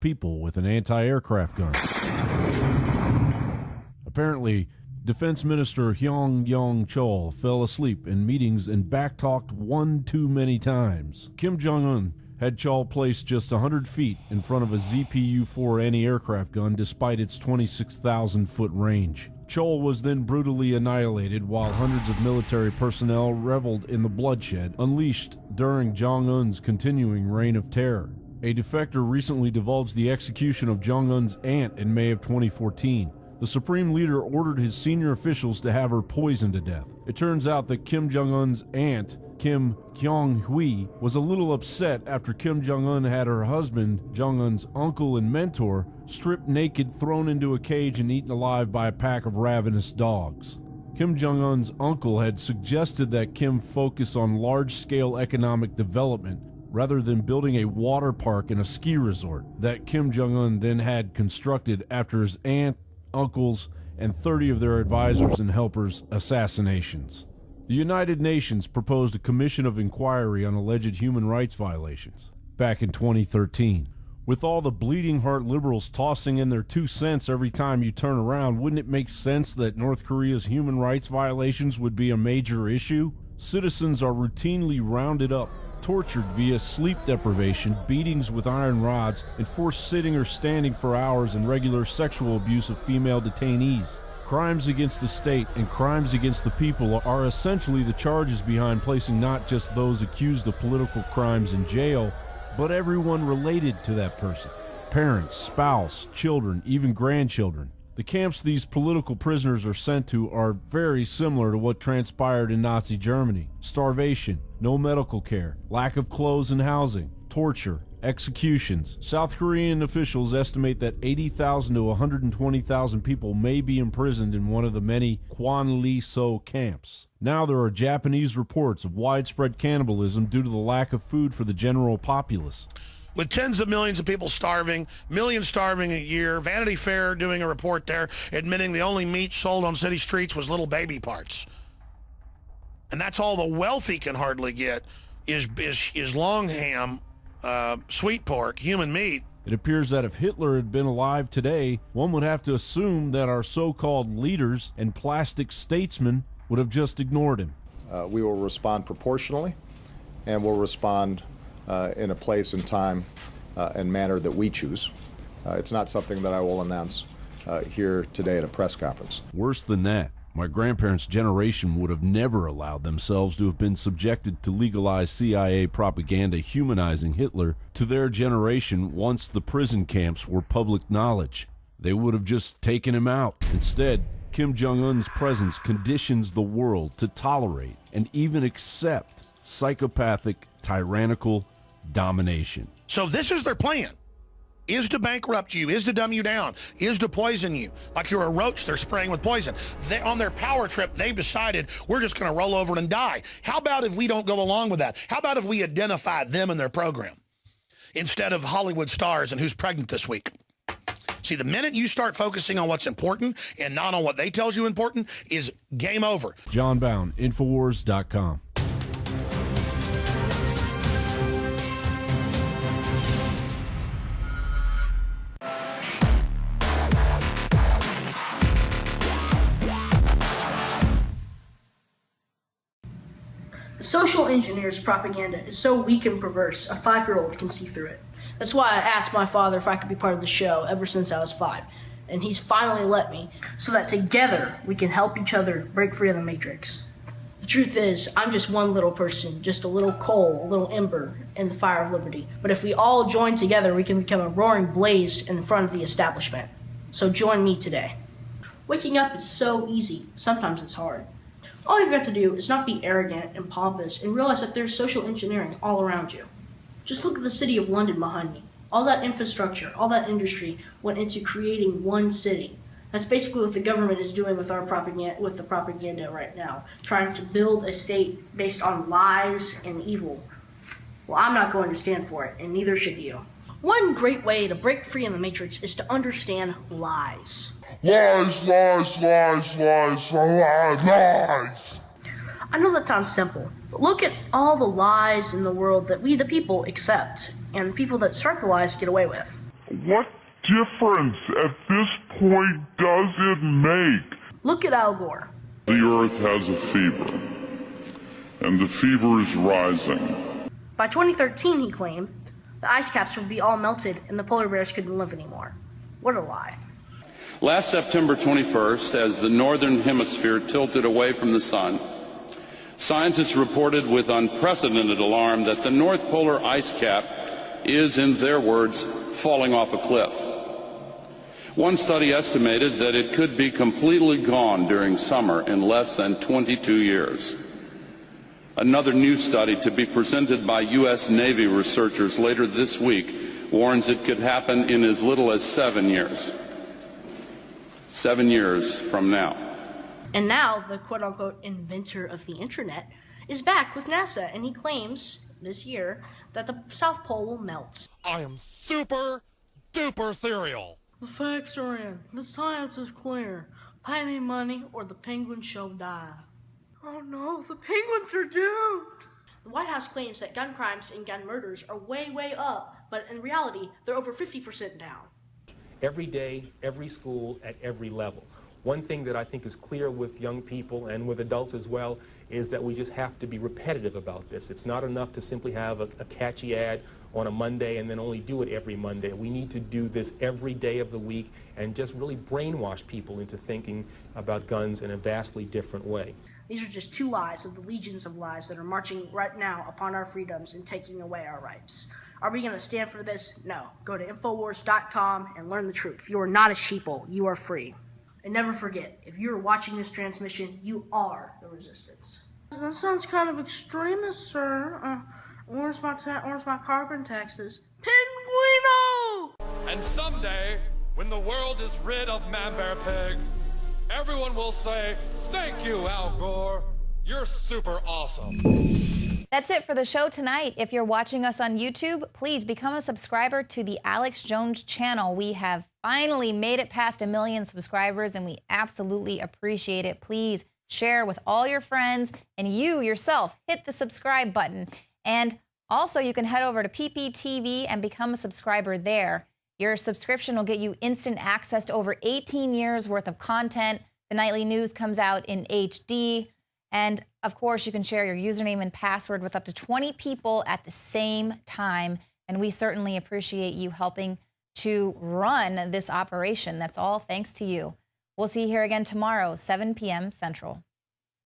people with an anti-aircraft gun. Apparently, Defense Minister Hyung Yong-chol fell asleep in meetings and backtalked one too many times. Kim Jong-un had Chol placed just 100 feet in front of a ZPU-4 anti-aircraft gun despite its 26,000-foot range. Chol was then brutally annihilated while hundreds of military personnel reveled in the bloodshed unleashed during Jong-un's continuing reign of terror. A defector recently divulged the execution of Jong-un's aunt in May of 2014. The Supreme Leader ordered his senior officials to have her poisoned to death. It turns out that Kim Jong-un's aunt, Kim Kyung-hui, was a little upset after Kim Jong-un had her husband, Jong-un's uncle and mentor, stripped naked, thrown into a cage and eaten alive by a pack of ravenous dogs. Kim Jong-un's uncle had suggested that Kim focus on large-scale economic development rather than building a water park and a ski resort that Kim Jong-un then had constructed after his aunt, uncles, and 30 of their advisors and helpers' assassinations. The United Nations proposed a commission of inquiry on alleged human rights violations back in 2013. With all the bleeding heart liberals tossing in their 2 cents every time you turn around, wouldn't it make sense that North Korea's human rights violations would be a major issue? Citizens are routinely rounded up, tortured via sleep deprivation, beatings with iron rods, and forced sitting or standing for hours, and regular sexual abuse of female detainees. Crimes against the state and crimes against the people are essentially the charges behind placing not just those accused of political crimes in jail, but everyone related to that person. Parents, spouse, children, even grandchildren. The camps these political prisoners are sent to are very similar to what transpired in Nazi Germany. Starvation, no medical care, lack of clothes and housing, torture, executions. South Korean officials estimate that 80,000 to 120,000 people may be imprisoned in one of the many Kwanlee-so camps. Now there are Japanese reports of widespread cannibalism due to the lack of food for the general populace. With tens of millions of people starving, millions starving a year, Vanity Fair doing a report there admitting the only meat sold on city streets was little baby parts. And that's all the wealthy can hardly get is long ham, sweet pork, human meat. It appears that if Hitler had been alive today, one would have to assume that our so-called leaders and plastic statesmen would have just ignored him. We will respond proportionally, and we'll respond in a place and time and manner that we choose. It's not something that I will announce here today at a press conference. Worse than that, my grandparents' generation would have never allowed themselves to have been subjected to legalized CIA propaganda humanizing Hitler to their generation once the prison camps were public knowledge. They would have just taken him out. Instead, Kim Jong-un's presence conditions the world to tolerate and even accept psychopathic, tyrannical domination. So this is their plan, is to bankrupt you, is to dumb you down, is to poison you. Like you're a roach they're spraying with poison. On their power trip, they've decided we're just going to roll over and die. How about if we don't go along with that? How about if we identify them in their program instead of Hollywood stars and who's pregnant this week? See, the minute you start focusing on what's important and not on what they tells you important is game over. John Bound, INFOWARS.com. Social engineers' propaganda is so weak and perverse, a 5-year-old can see through it. That's why I asked my father if I could be part of the show ever since I was 5, and he's finally let me, so that together we can help each other break free of the Matrix. The truth is, I'm just one little person, just a little coal, a little ember in the fire of liberty. But if we all join together, we can become a roaring blaze in front of the establishment. So join me today. Waking up is so easy. Sometimes it's hard. All you've got to do is not be arrogant and pompous and realize that there's social engineering all around you. Just look at the city of London behind me. All that infrastructure, all that industry went into creating one city. That's basically what the government is doing with the propaganda right now, trying to build a state based on lies and evil. Well, I'm not going to stand for it, and neither should you. One great way to break free in the Matrix is to understand lies. Lies, lies, lies, lies, lies, lies. I know that sounds simple, but look at all the lies in the world that we, the people, accept, and the people that start the lies get away with. What difference at this point does it make? Look at Al Gore. The Earth has a fever, and the fever is rising. By 2013, he claimed, the ice caps would be all melted and the polar bears couldn't live anymore. What a lie. Last September 21st, as the northern hemisphere tilted away from the sun, scientists reported with unprecedented alarm that the North Polar ice cap is, in their words, falling off a cliff. One study estimated that it could be completely gone during summer in less than 22 years. Another new study to be presented by U.S. Navy researchers later this week warns it could happen in as little as 7 years. 7 years from now. And now, the quote-unquote inventor of the internet is back with NASA, and he claims this year that the South Pole will melt. I am super duper serial. The facts are in. The science is clear. Pay me money or the penguins shall die. Oh no, the penguins are doomed! The White House claims that gun crimes and gun murders are way, way up, but in reality, they're over 50% down. Every day, every school, at every level. One thing that I think is clear with young people and with adults as well is that we just have to be repetitive about this. It's not enough to simply have a catchy ad on a Monday and then only do it every Monday. We need to do this every day of the week and just really brainwash people into thinking about guns in a vastly different way. These are just two lies of the legions of lies that are marching right now upon our freedoms and taking away our rights. Are we going to stand for this? No. Go to INFOWARS.com and learn the truth. You are not a sheeple. You are free. And never forget, if you're watching this transmission, you are the resistance. That sounds kind of extremist, sir. Where's my carbon taxes? Pinguino! And someday, when the world is rid of Man Bear Pig, everyone will say, "Thank you, Al Gore. You're super awesome." That's it for the show tonight. If you're watching us on YouTube, please become a subscriber to the Alex Jones channel. We have finally made it past 1 million subscribers, and we absolutely appreciate it. Please share with all your friends, and you yourself hit the subscribe button. And also, you can head over to PPTV and become a subscriber there. Your subscription will get you instant access to over 18 years worth of content. The nightly news comes out in HD. And of course, you can share your username and password with up to 20 people at the same time. And we certainly appreciate you helping to run this operation. That's all thanks to you. We'll see you here again tomorrow, 7 p.m. Central.